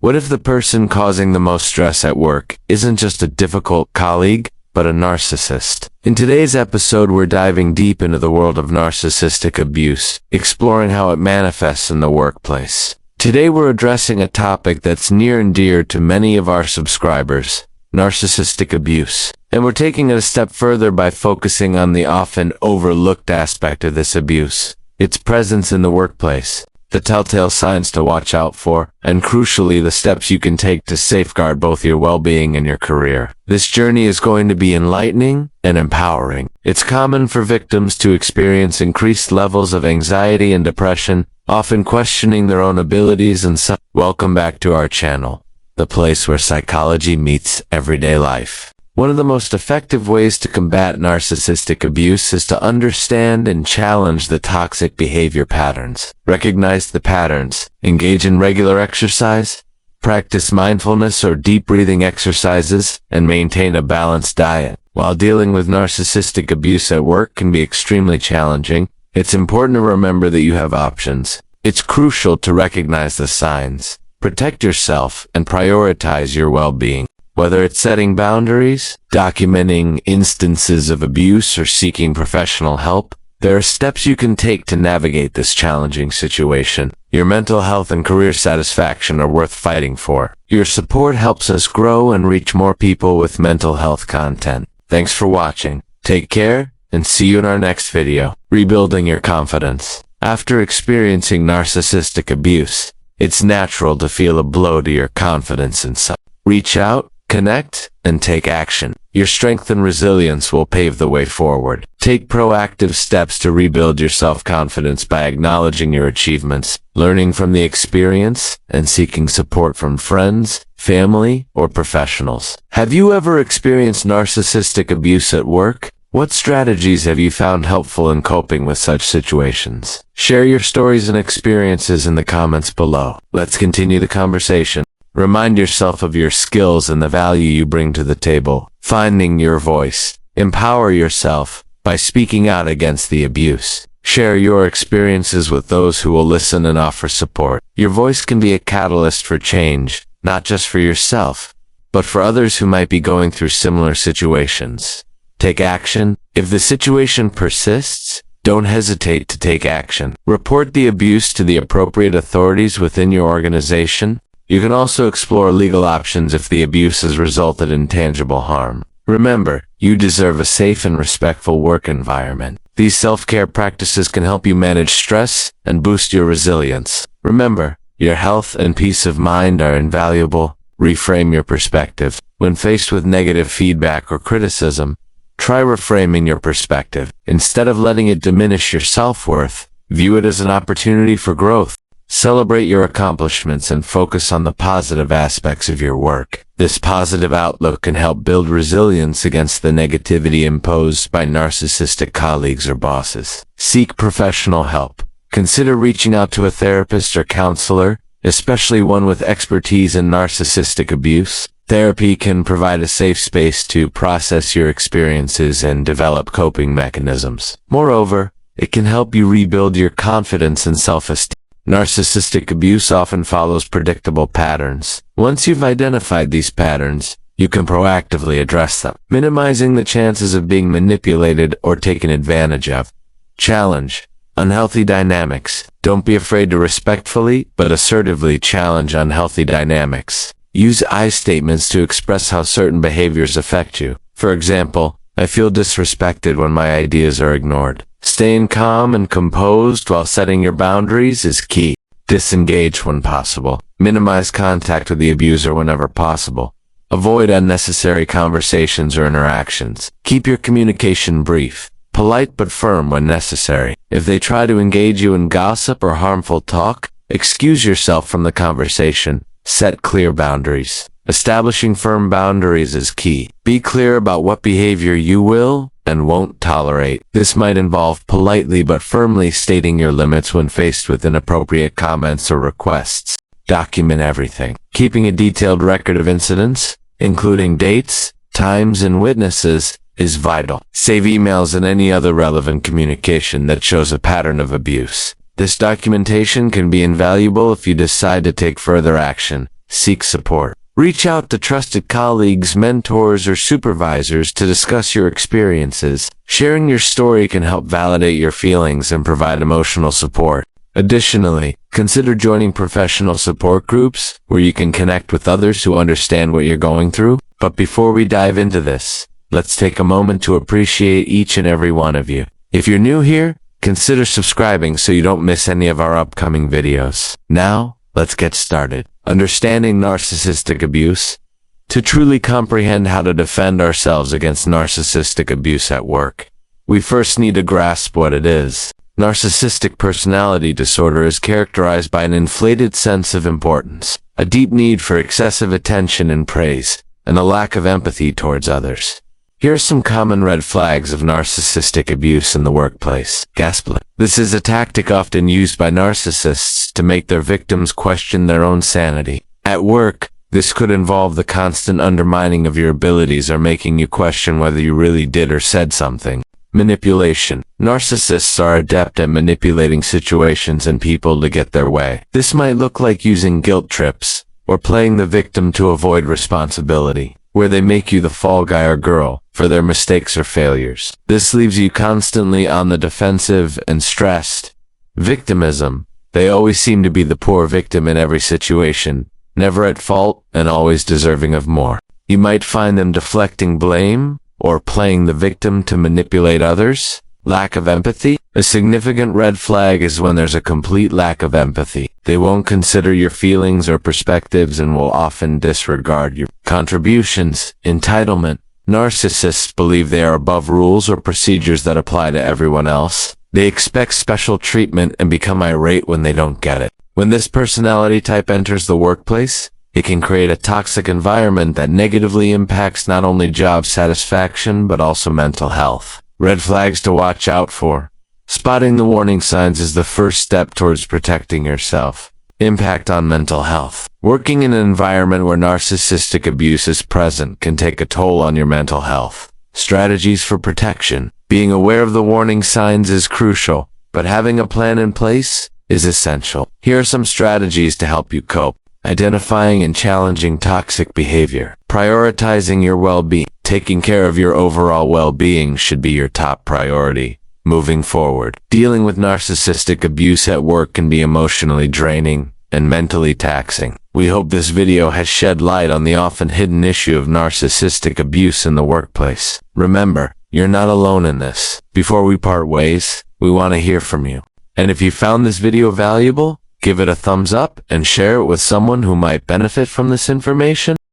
What if the person causing the most stress at work isn't just a difficult colleague, but a narcissist? In today's episode, we're diving deep into the world of narcissistic abuse, exploring how it manifests in the workplace. Today, we're addressing a topic that's near and dear to many of our subscribers: narcissistic abuse. And we're taking it a step further by focusing on the often overlooked aspect of this abuse: its presence in the workplace, the telltale signs to watch out for, and crucially, the steps you can take to safeguard both your well-being and your career. This journey is going to be enlightening and empowering. It's common for victims to experience increased levels of anxiety and depression, often questioning their own abilities and such. Welcome back to our channel, the place where psychology meets everyday life. One of the most effective ways to combat narcissistic abuse is to understand and challenge the toxic behavior patterns. Recognize the patterns, engage in regular exercise, practice mindfulness or deep breathing exercises, and maintain a balanced diet. While dealing with narcissistic abuse at work can be extremely challenging, it's important to remember that you have options. It's crucial to recognize the signs, protect yourself, and prioritize your well-being. Whether it's setting boundaries, documenting instances of abuse, or seeking professional help, there are steps you can take to navigate this challenging situation. Your mental health and career satisfaction are worth fighting for. Your support helps us grow and reach more people with mental health content. Thanks for watching. Take care, and see you in our next video. Rebuilding your confidence. After experiencing narcissistic abuse, it's natural to feel a blow to your confidence and such. Reach out, connect, and take action. Your strength and resilience will pave the way forward. Take proactive steps to rebuild your self-confidence by acknowledging your achievements, learning from the experience, and seeking support from friends, family, or professionals. Have you ever experienced narcissistic abuse at work? What strategies have you found helpful in coping with such situations? Share your stories and experiences in the comments below. Let's continue the conversation. Remind yourself of your skills and the value you bring to the table. Finding your voice. Empower yourself by speaking out against the abuse. Share your experiences with those who will listen and offer support. Your voice can be a catalyst for change, not just for yourself, but for others who might be going through similar situations. Take action. If the situation persists, don't hesitate to take action. Report the abuse to the appropriate authorities within your organization. You can also explore legal options if the abuse has resulted in tangible harm. Remember, you deserve a safe and respectful work environment. These self-care practices can help you manage stress and boost your resilience. Remember, your health and peace of mind are invaluable. Reframe your perspective. When faced with negative feedback or criticism, try reframing your perspective. Instead of letting it diminish your self-worth, view it as an opportunity for growth. Celebrate your accomplishments and focus on the positive aspects of your work. This positive outlook can help build resilience against the negativity imposed by narcissistic colleagues or bosses. Seek professional help. Consider reaching out to a therapist or counselor, especially one with expertise in narcissistic abuse. Therapy can provide a safe space to process your experiences and develop coping mechanisms. Moreover, it can help you rebuild your confidence and self-esteem. Narcissistic abuse often follows predictable patterns. Once you've identified these patterns, you can proactively address them, minimizing the chances of being manipulated or taken advantage of. Challenge unhealthy dynamics. Don't be afraid to respectfully but assertively challenge unhealthy dynamics. Use I statements to express how certain behaviors affect you. For example, I feel disrespected when my ideas are ignored. Staying calm and composed while setting your boundaries is key. Disengage when possible. Minimize contact with the abuser whenever possible. Avoid unnecessary conversations or interactions. Keep your communication brief, polite but firm when necessary. If they try to engage you in gossip or harmful talk, excuse yourself from the conversation. Set clear boundaries. Establishing firm boundaries is key. Be clear about what behavior you will and won't tolerate. This might involve politely but firmly stating your limits when faced with inappropriate comments or requests. Document everything. Keeping a detailed record of incidents, including dates, times, and witnesses, is vital. Save emails and any other relevant communication that shows a pattern of abuse. This documentation can be invaluable if you decide to take further action, seek support. Reach out to trusted colleagues, mentors, or supervisors to discuss your experiences. Sharing your story can help validate your feelings and provide emotional support. Additionally, consider joining professional support groups where you can connect with others who understand what you're going through. But before we dive into this, let's take a moment to appreciate each and every one of you. If you're new here, consider subscribing so you don't miss any of our upcoming videos. Now, let's get started. Understanding narcissistic abuse. To truly comprehend how to defend ourselves against narcissistic abuse at work, we first need to grasp what it is. Narcissistic personality disorder is characterized by an inflated sense of importance, a deep need for excessive attention and praise, and a lack of empathy towards others. Here are some common red flags of narcissistic abuse in the workplace. Gaslighting. This is a tactic often used by narcissists to make their victims question their own sanity. At work, this could involve the constant undermining of your abilities or making you question whether you really did or said something. Manipulation. Narcissists are adept at manipulating situations and people to get their way. This might look like using guilt trips or playing the victim to avoid responsibility, where they make you the fall guy or girl for their mistakes or failures. This leaves you constantly on the defensive and stressed. Victimism. They always seem to be the poor victim in every situation, never at fault and always deserving of more. You might find them deflecting blame or playing the victim to manipulate others. Lack of empathy. A significant red flag is when there's a complete lack of empathy. They won't consider your feelings or perspectives and will often disregard your contributions. Entitlement. Narcissists believe they are above rules or procedures that apply to everyone else. They expect special treatment and become irate when they don't get it. When this personality type enters the workplace, it can create a toxic environment that negatively impacts not only job satisfaction but also mental health. Red flags to watch out for. Spotting the warning signs is the first step towards protecting yourself. Impact on mental health. Working in an environment where narcissistic abuse is present can take a toll on your mental health. Strategies for protection. Being aware of the warning signs is crucial, but having a plan in place is essential. Here are some strategies to help you cope. Identifying and challenging toxic behavior. Prioritizing your well-being. Taking care of your overall well-being should be your top priority moving forward. Dealing with narcissistic abuse at work can be emotionally draining and mentally taxing. We hope this video has shed light on the often hidden issue of narcissistic abuse in the workplace. Remember, you're not alone in this. Before we part ways, we want to hear from you. And if you found this video valuable, give it a thumbs up and share it with someone who might benefit from this information.